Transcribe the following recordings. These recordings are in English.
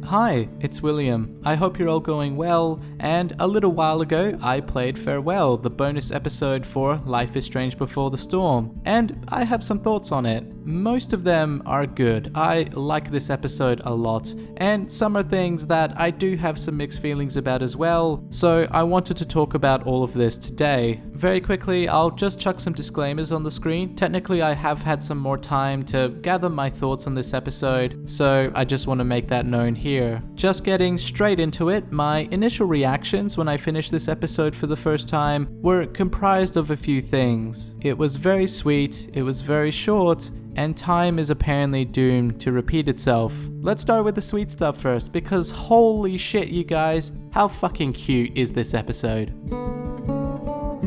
Hi, it's William. I hope you're all going well, and a little while ago I played Farewell, the bonus episode for Life is Strange Before the Storm, and I have some thoughts on it. Most of them are good. I like this episode a lot, and some are things that I do have some mixed feelings about as well, so I wanted to talk about all of this today. Very quickly, I'll just chuck some disclaimers on the screen. Technically, I have had some more time to gather my thoughts on this episode, so I just want to make that known here. Just getting straight into it, my initial reactions when I finished this episode for the first time were comprised of a few things. It was very sweet, it was very short, and time is apparently doomed to repeat itself. Let's start with the sweet stuff first, because holy shit, you guys, how fucking cute is this episode?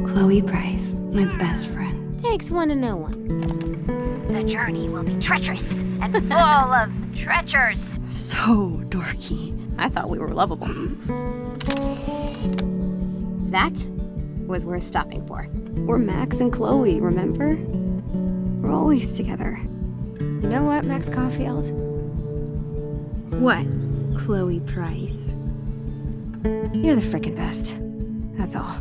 Chloe Price, my best friend. Takes one to know one. The journey will be treacherous and full of treacherous. So dorky. I thought we were lovable. That was worth stopping for. We're Max and Chloe, remember? We're always together. You know what, Max Caulfield? What, Chloe Price? You're the frickin' best. That's all.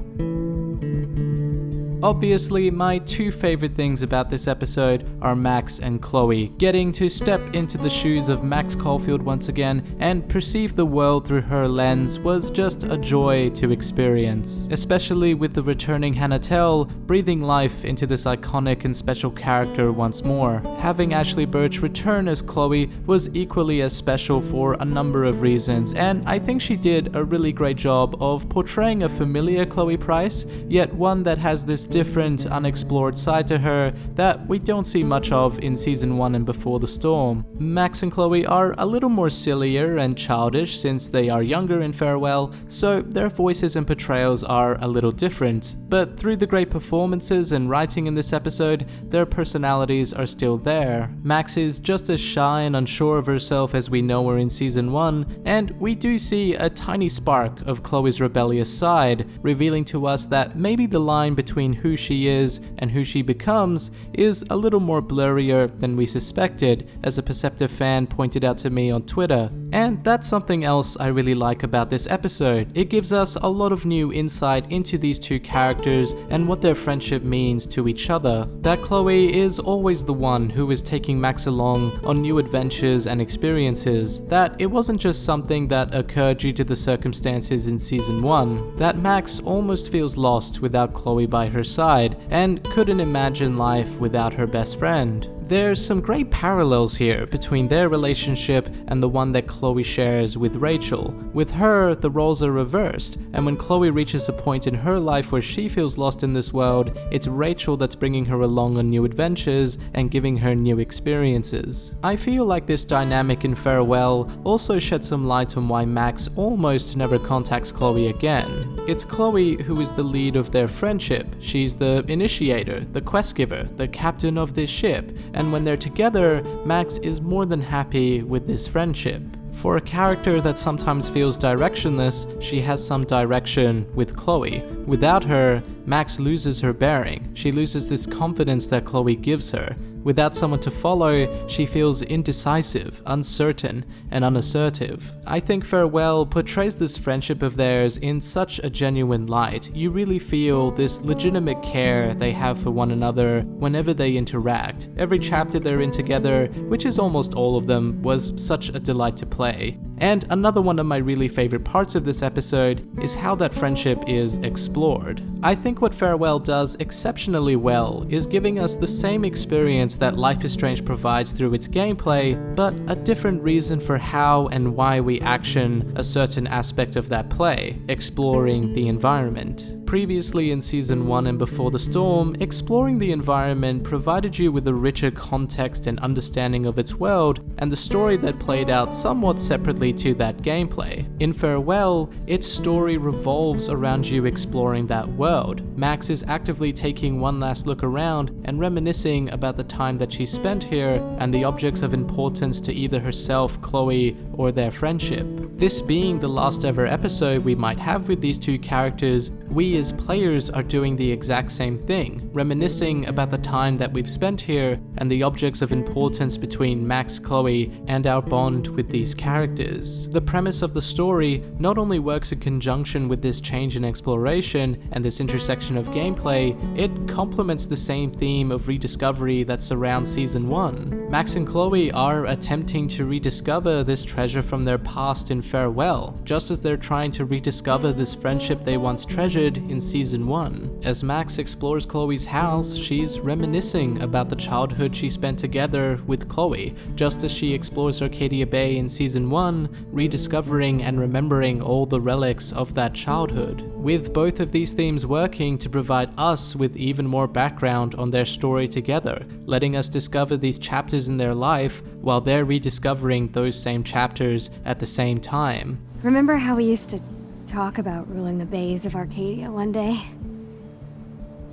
Obviously, my two favorite things about this episode are Max and Chloe. Getting to step into the shoes of Max Caulfield once again and perceive the world through her lens was just a joy to experience. Especially with the returning Hannah Telle breathing life into this iconic and special character once more. Having Ashley Birch return as Chloe was equally as special for a number of reasons, and I think she did a really great job of portraying a familiar Chloe Price, yet one that has this different, unexplored side to her that we don't see much of in season 1 and Before the Storm. Max and Chloe are a little more sillier and childish since they are younger in Farewell, so their voices and portrayals are a little different. But through the great performances and writing in this episode, their personalities are still there. Max is just as shy and unsure of herself as we know her in season 1, and we do see a tiny spark of Chloe's rebellious side, revealing to us that maybe the line between who she is and who she becomes is a little more blurrier than we suspected, as a Perceptive fan pointed out to me on Twitter. And that's something else I really like about this episode. It gives us a lot of new insight into these two characters and what their friendship means to each other. That Chloe is always the one who is taking Max along on new adventures and experiences. That it wasn't just something that occurred due to the circumstances in season 1. That Max almost feels lost without Chloe by her side and couldn't imagine life without her best friend. There's some great parallels here between their relationship and the one that Chloe shares with Rachel. With her, the roles are reversed, and when Chloe reaches a point in her life where she feels lost in this world, it's Rachel that's bringing her along on new adventures and giving her new experiences. I feel like this dynamic in Farewell also sheds some light on why Max almost never contacts Chloe again. It's Chloe who is the lead of their friendship. She's the initiator, the quest giver, the captain of this ship, and when they're together, Max is more than happy with this friendship. For a character that sometimes feels directionless, she has some direction with Chloe. Without her, Max loses her bearing. She loses this confidence that Chloe gives her. Without someone to follow, she feels indecisive, uncertain, and unassertive. I think Farewell portrays this friendship of theirs in such a genuine light. You really feel this legitimate care they have for one another whenever they interact. Every chapter they're in together, which is almost all of them, was such a delight to play. And another one of my really favorite parts of this episode is how that friendship is explored. I think what Farewell does exceptionally well is giving us the same experience that Life is Strange provides through its gameplay, but a different reason for how and why we action a certain aspect of that play, exploring the environment. Previously in season 1 and Before the Storm, exploring the environment provided you with a richer context and understanding of its world, and the story that played out somewhat separately to that gameplay. In Farewell, its story revolves around you exploring that world. Max is actively taking one last look around and reminiscing about the time that she spent here and the objects of importance to either herself, Chloe, or their friendship. This being the last ever episode we might have with these two characters, we as players are doing the exact same thing, reminiscing about the time that we've spent here and the objects of importance between Max, Chloe, and our bond with these characters. The premise of the story not only works in conjunction with this change in exploration and this intersection of gameplay, it complements the same theme of rediscovery that surrounds Season 1. Max and Chloe are attempting to rediscover this treasure from their past in Farewell, just as they're trying to rediscover this friendship they once treasured in Season 1. As Max explores Chloe's house, she's reminiscing about the childhood she spent together with Chloe, just as she explores Arcadia Bay in Season 1, rediscovering and remembering all the relics of that childhood. With both of these themes working to provide us with even more background on their story together, letting us discover these chapters in their life while they're rediscovering those same chapters at the same time. Remember how we used to talk about ruling the bays of Arcadia one day?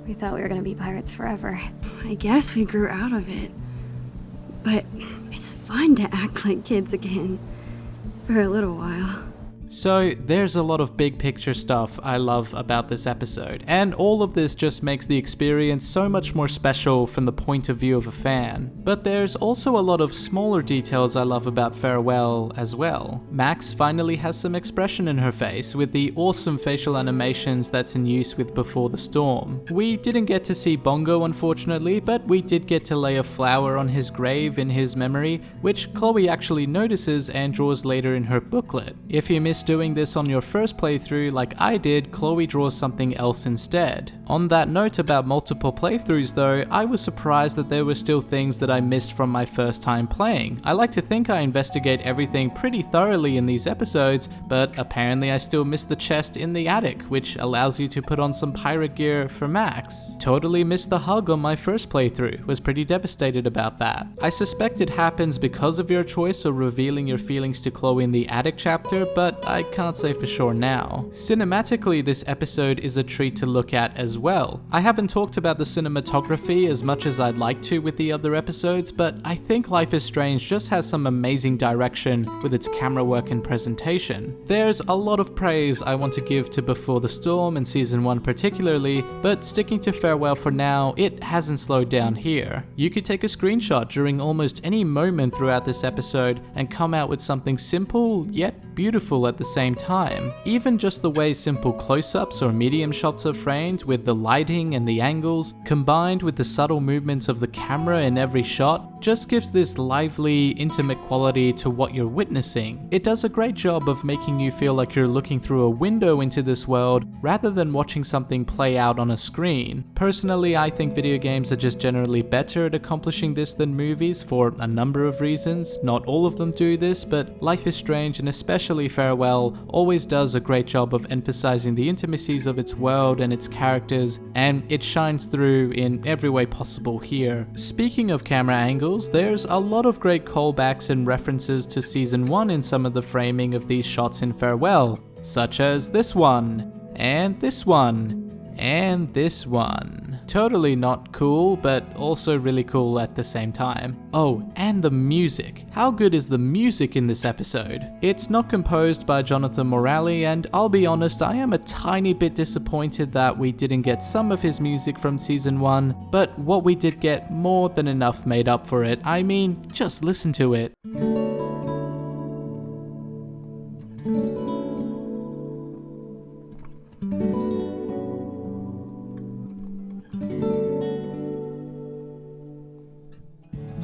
We thought we were gonna be pirates forever. I guess we grew out of it. But it's fun to act like kids again. For a little while. So there's a lot of big picture stuff I love about this episode, and all of this just makes the experience so much more special from the point of view of a fan. But there's also a lot of smaller details I love about Farewell as well. Max finally has some expression in her face with the awesome facial animations that's in use with Before the Storm. We didn't get to see Bongo unfortunately, but we did get to lay a flower on his grave in his memory, which Chloe actually notices and draws later in her booklet. If you missed doing this on your first playthrough like I did, Chloe draws something else instead. On that note about multiple playthroughs though, I was surprised that there were still things that I missed from my first time playing. I like to think I investigate everything pretty thoroughly in these episodes, but apparently I still missed the chest in the attic, which allows you to put on some pirate gear for Max. Totally missed the hug on my first playthrough, was pretty devastated about that. I suspect it happens because of your choice of revealing your feelings to Chloe in the attic chapter, but I can't say for sure now. Cinematically, this episode is a treat to look at as well. I haven't talked about the cinematography as much as I'd like to with the other episodes, but I think Life is Strange just has some amazing direction with its camera work and presentation. There's a lot of praise I want to give to Before the Storm and Season 1 particularly, but sticking to Farewell for now, it hasn't slowed down here. You could take a screenshot during almost any moment throughout this episode and come out with something simple yet beautiful at the same time. Even just the way simple close-ups or medium shots are framed with the lighting and the angles, combined with the subtle movements of the camera in every shot, just gives this lively, intimate quality to what you're witnessing. It does a great job of making you feel like you're looking through a window into this world rather than watching something play out on a screen. Personally, I think video games are just generally better at accomplishing this than movies for a number of reasons. Not all of them do this, but Life is Strange and especially Farewell always does a great job of emphasizing the intimacies of its world and its characters, and it shines through in every way possible here. Speaking of camera angles, there's a lot of great callbacks and references to Season 1 in some of the framing of these shots in Farewell, such as this one, and this one, and this one. Totally not cool, but also really cool at the same time. Oh, and the music. How good is the music in this episode? It's not composed by Jonathan Morali, and I'll be honest, I am a tiny bit disappointed that we didn't get some of his music from Season 1, but what we did get more than enough made up for it. I mean, just listen to it.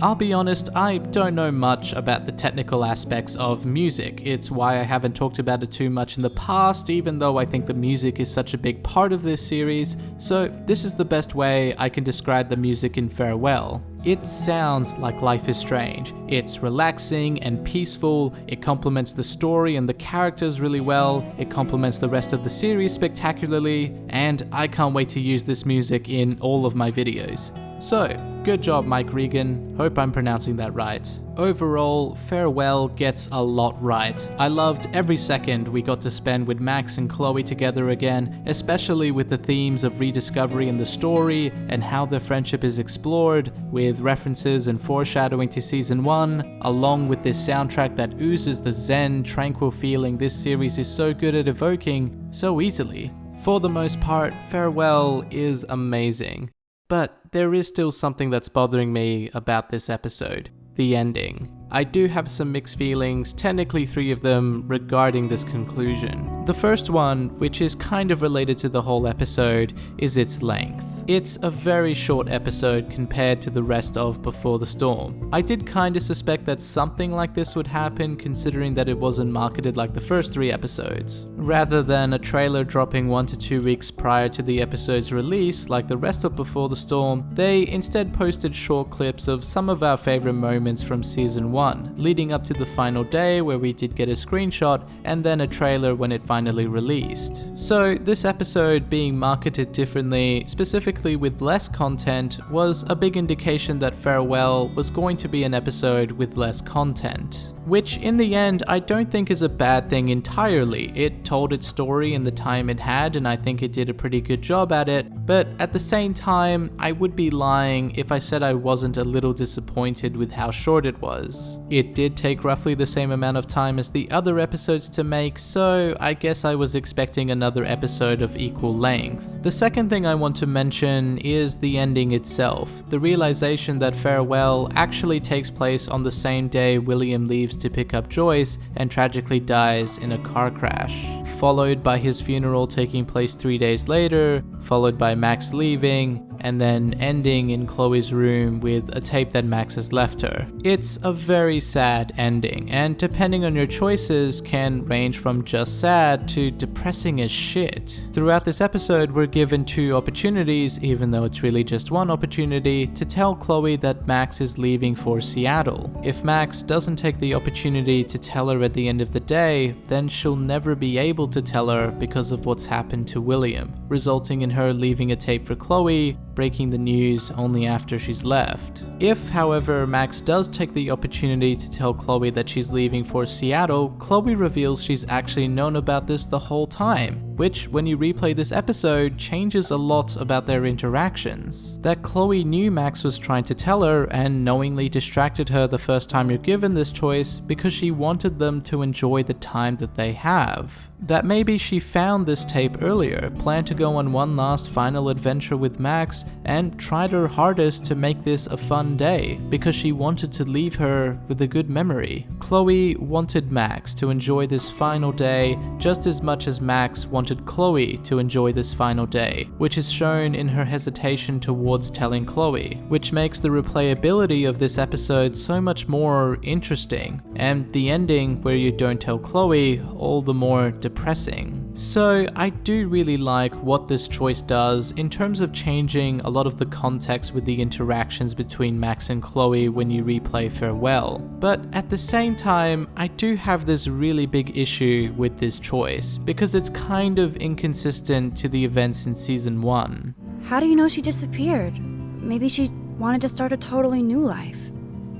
I'll be honest, I don't know much about the technical aspects of music. It's why I haven't talked about it too much in the past, even though I think the music is such a big part of this series, so this is the best way I can describe the music in Farewell. It sounds like Life is Strange. It's relaxing and peaceful, it complements the story and the characters really well, it complements the rest of the series spectacularly, and I can't wait to use this music in all of my videos. So, good job Mike Regan, hope I'm pronouncing that right. Overall, Farewell gets a lot right. I loved every second we got to spend with Max and Chloe together again, especially with the themes of rediscovery in the story and how their friendship is explored, with references and foreshadowing to Season 1, along with this soundtrack that oozes the zen, tranquil feeling this series is so good at evoking so easily. For the most part, Farewell is amazing. but there is still something that's bothering me about this episode: the ending. I do have some mixed feelings, technically 3 of them, regarding this conclusion. The first one, which is kind of related to the whole episode, is its length. It's a very short episode compared to the rest of Before the Storm. I did kind of suspect that something like this would happen, considering that it wasn't marketed like the first 3 episodes. Rather than a trailer dropping 1 to 2 weeks prior to the episode's release, like the rest of Before the Storm, they instead posted short clips of some of our favorite moments from season 1, leading up to the final day where we did get a screenshot and then a trailer when it finally released. So this episode being marketed differently, specifically with less content, was a big indication that Farewell was going to be an episode with less content. Which in the end I don't think is a bad thing entirely. It told its story in the time it had, and I think it did a pretty good job at it, but at the same time I would be lying if I said I wasn't a little disappointed with how short it was. It did take roughly the same amount of time as the other episodes to make, so I guess I was expecting another episode of equal length. The second thing I want to mention is the ending itself. The realization that Farewell actually takes place on the same day William leaves to pick up Joyce and tragically dies in a car crash, followed by his funeral taking place 3 days later, followed by Max leaving, and then ending in Chloe's room with a tape that Max has left her. It's a very sad ending, and depending on your choices can range from just sad to depressing as shit. Throughout this episode, we're given 2 opportunities, even though it's really just 1 opportunity, to tell Chloe that Max is leaving for Seattle. If Max doesn't take the opportunity to tell her at the end of the day, then she'll never be able to tell her because of what's happened to William, resulting in her leaving a tape for Chloe, breaking the news only after she's left. If, however, Max does take the opportunity to tell Chloe that she's leaving for Seattle, Chloe reveals she's actually known about this the whole time, which, when you replay this episode, changes a lot about their interactions. That Chloe knew Max was trying to tell her and knowingly distracted her the first time you're given this choice because she wanted them to enjoy the time that they have. That maybe she found this tape earlier, planned to go on one last final adventure with Max, and tried her hardest to make this a fun day, because she wanted to leave her with a good memory. Chloe wanted Max to enjoy this final day just as much as Max wanted Chloe to enjoy this final day, which is shown in her hesitation towards telling Chloe, which makes the replayability of this episode so much more interesting, and the ending where you don't tell Chloe all the more depressing. So I do really like what this choice does in terms of changing a lot of the context with the interactions between Max and Chloe when you replay Farewell. But at the same time, I do have this really big issue with this choice, because it's kind of inconsistent to the events in season 1. How do you know she disappeared? Maybe she wanted to start a totally new life.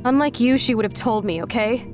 Unlike you, she would have told me, okay?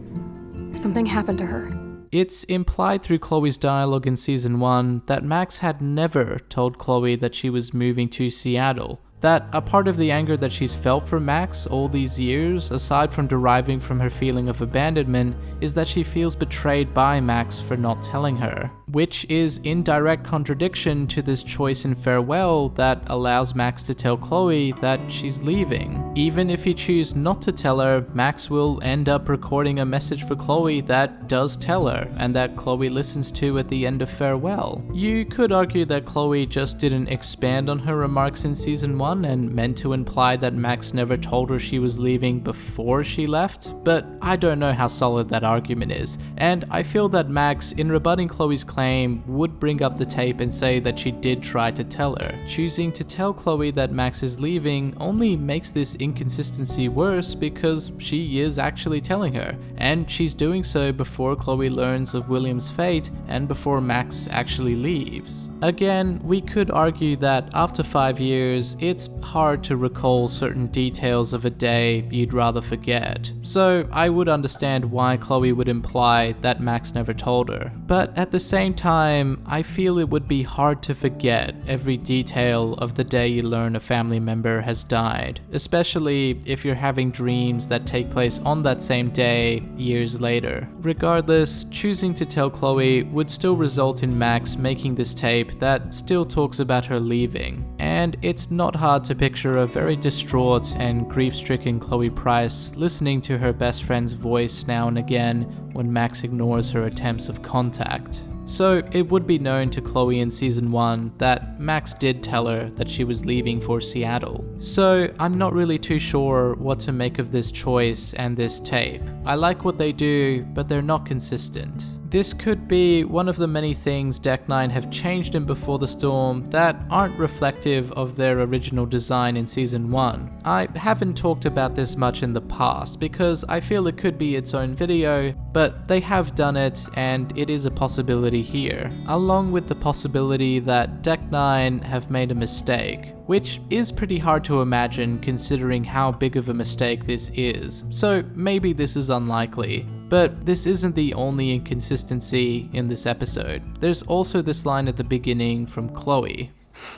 Something happened to her. It's implied through Chloe's dialogue in season 1 that Max had never told Chloe that she was moving to Seattle. That a part of the anger that she's felt for Max all these years, aside from deriving from her feeling of abandonment, is that she feels betrayed by Max for not telling her, which is in direct contradiction to this choice in Farewell that allows Max to tell Chloe that she's leaving. Even if he chooses not to tell her, Max will end up recording a message for Chloe that does tell her, and that Chloe listens to at the end of Farewell. You could argue that Chloe just didn't expand on her remarks in season 1 and meant to imply that Max never told her she was leaving before she left, but I don't know how solid that argument is, and I feel that Max, in rebutting Chloe's claim, would bring up the tape and say that she did try to tell her. Choosing to tell Chloe that Max is leaving only makes this inconsistency worse because she is actually telling her, and she's doing so before Chloe learns of William's fate and before Max actually leaves. Again, we could argue that after 5 years, it's hard to recall certain details of a day you'd rather forget, so I would understand why Chloe would imply that Max never told her. But at the same time, I feel it would be hard to forget every detail of the day you learn a family member has died, especially especially if you're having dreams that take place on that same day years later. Regardless, choosing to tell Chloe would still result in Max making this tape that still talks about her leaving, and it's not hard to picture a very distraught and grief-stricken Chloe Price listening to her best friend's voice now and again when Max ignores her attempts of contact. So it would be known to Chloe in season 1 that Max did tell her that she was leaving for Seattle. So I'm not really too sure what to make of this choice and this tape. I like what they do, but they're not consistent. This could be one of the many things Deck 9 have changed in Before the Storm that aren't reflective of their original design in Season 1. I haven't talked about this much in the past because I feel it could be its own video, but they have done it and it is a possibility here, along with the possibility that Deck 9 have made a mistake, which is pretty hard to imagine considering how big of a mistake this is, so maybe this is unlikely. But this isn't the only inconsistency in this episode. There's also this line at the beginning from Chloe.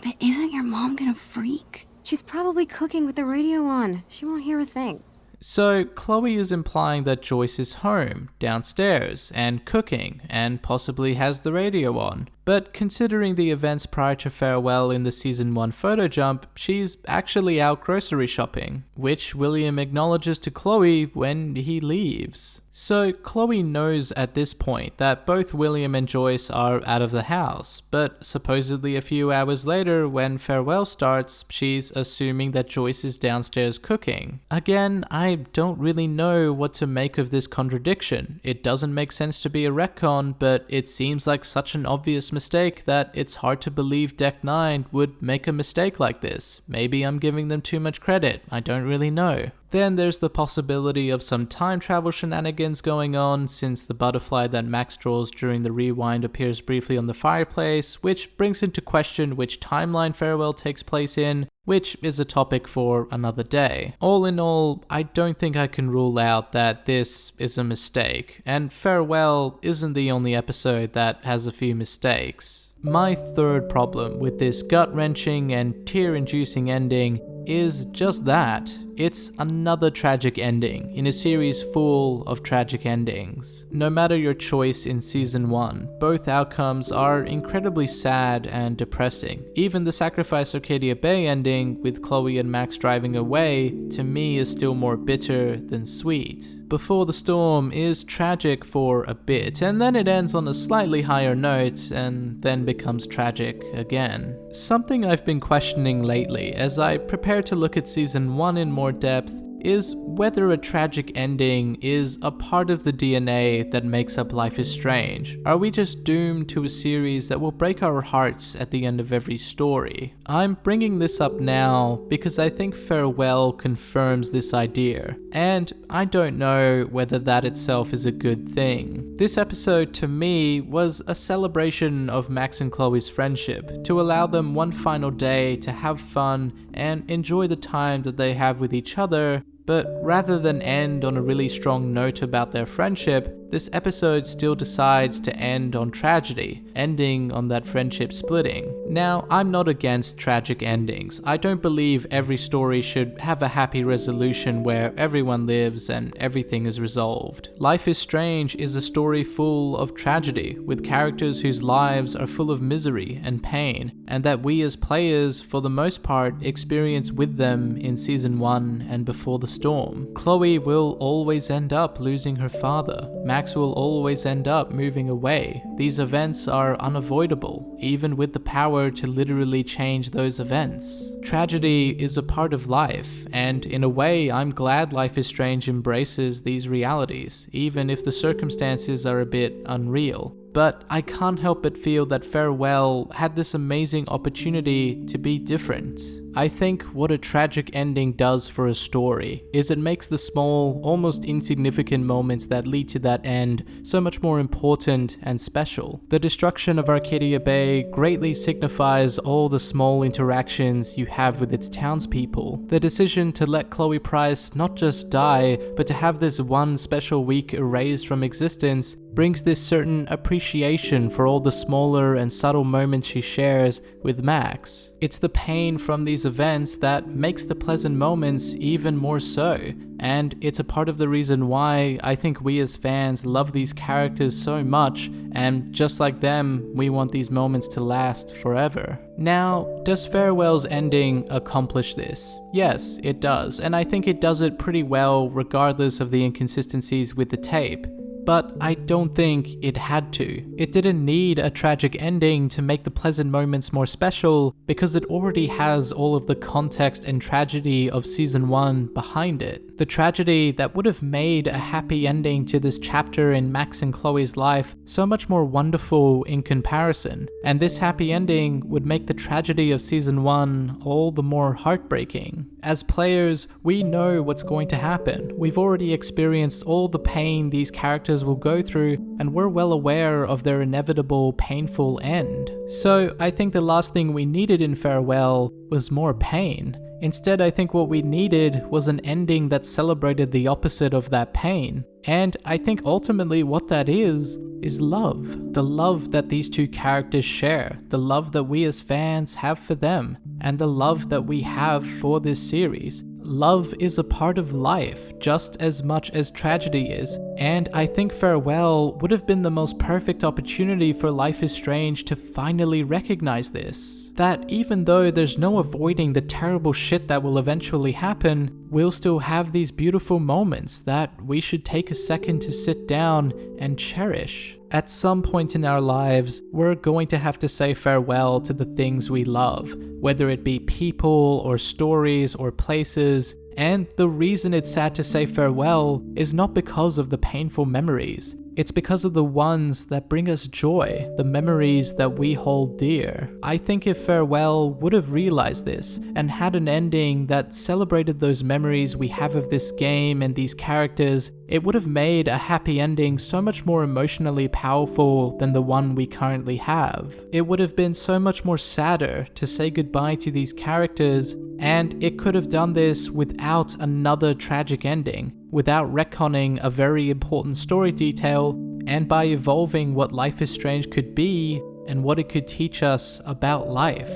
But isn't your mom gonna freak? She's probably cooking with the radio on. She won't hear a thing. So Chloe is implying that Joyce is home, downstairs, and cooking, and possibly has the radio on. But considering the events prior to Farewell in the Season 1 photo jump, she's actually out grocery shopping, which William acknowledges to Chloe when he leaves. So Chloe knows at this point that both William and Joyce are out of the house, but supposedly a few hours later when Farewell starts, she's assuming that Joyce is downstairs cooking. Again, I don't really know what to make of this contradiction. It doesn't make sense to be a retcon, but it seems like such an obvious mistake that it's hard to believe Deck 9 would make a mistake like this. Maybe I'm giving them too much credit, I don't really know. Then there's the possibility of some time travel shenanigans going on, since the butterfly that Max draws during the rewind appears briefly on the fireplace, which brings into question which timeline Farewell takes place in, which is a topic for another day. All in all, I don't think I can rule out that this is a mistake, and Farewell isn't the only episode that has a few mistakes. My third problem with this gut-wrenching and tear-inducing ending is just that. It's another tragic ending in a series full of tragic endings. No matter your choice in Season 1, both outcomes are incredibly sad and depressing. Even the Sacrifice Arcadia Bay ending, with Chloe and Max driving away, to me is still more bitter than sweet. Before the Storm is tragic for a bit, and then it ends on a slightly higher note, and then becomes tragic again. Something I've been questioning lately as I prepare to look at Season 1 in more depth is whether a tragic ending is a part of the DNA that makes up Life is Strange. Are we just doomed to a series that will break our hearts at the end of every story? I'm bringing this up now because I think Farewell confirms this idea, and I don't know whether that itself is a good thing. This episode, to me, was a celebration of Max and Chloe's friendship, to allow them one final day to have fun and enjoy the time that they have with each other. But rather than end on a really strong note about their friendship, this episode still decides to end on tragedy, ending on that friendship splitting. Now, I'm not against tragic endings. I don't believe every story should have a happy resolution where everyone lives and everything is resolved. Life is Strange is a story full of tragedy, with characters whose lives are full of misery and pain, and that we as players, for the most part, experience with them in Season 1 and Before the Storm. Chloe will always end up losing her father. Max will always end up moving away. These events are unavoidable, even with the power to literally change those events. Tragedy is a part of life, and in a way, I'm glad Life is Strange embraces these realities, even if the circumstances are a bit unreal. But I can't help but feel that Farewell had this amazing opportunity to be different. I think what a tragic ending does for a story is it makes the small, almost insignificant moments that lead to that end so much more important and special. The destruction of Arcadia Bay greatly signifies all the small interactions you have with its townspeople. The decision to let Chloe Price not just die, but to have this one special week erased from existence brings this certain appreciation for all the smaller and subtle moments she shares with Max. It's the pain from these these events that makes the pleasant moments even more so. And it's a part of the reason why I think we as fans love these characters so much, and just like them, we want these moments to last forever. Now, does Farewell's ending accomplish this? Yes, it does, and I think it does it pretty well regardless of the inconsistencies with the tape. But I don't think it had to. It didn't need a tragic ending to make the pleasant moments more special, because it already has all of the context and tragedy of season 1 behind it. The tragedy that would have made a happy ending to this chapter in Max and Chloe's life so much more wonderful in comparison. And this happy ending would make the tragedy of season 1 all the more heartbreaking. As players, we know what's going to happen. We've already experienced all the pain these characters will go through, and we're well aware of their inevitable, painful end. So I think the last thing we needed in Farewell was more pain. Instead, I think what we needed was an ending that celebrated the opposite of that pain. And I think ultimately what that is love. The love that these two characters share, the love that we as fans have for them, and the love that we have for this series. Love is a part of life, just as much as tragedy is, and I think Farewell would have been the most perfect opportunity for Life is Strange to finally recognize this. That even though there's no avoiding the terrible shit that will eventually happen, we'll still have these beautiful moments that we should take a second to sit down and cherish. At some point in our lives, we're going to have to say farewell to the things we love, whether it be people or stories or places, and the reason it's sad to say farewell is not because of the painful memories. It's because of the ones that bring us joy, the memories that we hold dear. I think if Farewell would have realized this and had an ending that celebrated those memories we have of this game and these characters, it would have made a happy ending so much more emotionally powerful than the one we currently have. It would have been so much more sadder to say goodbye to these characters, and it could have done this without another tragic ending, without retconning a very important story detail, and by evolving what Life is Strange could be and what it could teach us about life.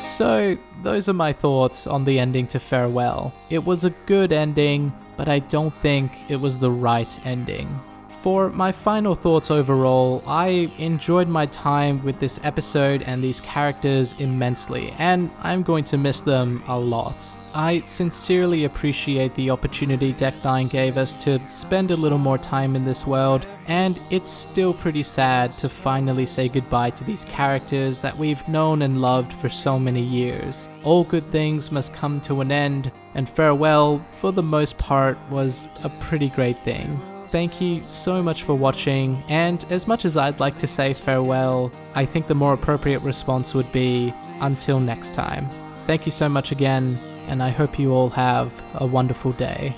So, those are my thoughts on the ending to Farewell. It was a good ending, but I don't think it was the right ending. For my final thoughts overall, I enjoyed my time with this episode and these characters immensely, and I'm going to miss them a lot. I sincerely appreciate the opportunity Deck 9 gave us to spend a little more time in this world, and it's still pretty sad to finally say goodbye to these characters that we've known and loved for so many years. All good things must come to an end, and Farewell, for the most part, was a pretty great thing. Thank you so much for watching, and as much as I'd like to say farewell, I think the more appropriate response would be until next time. Thank you so much again, and I hope you all have a wonderful day.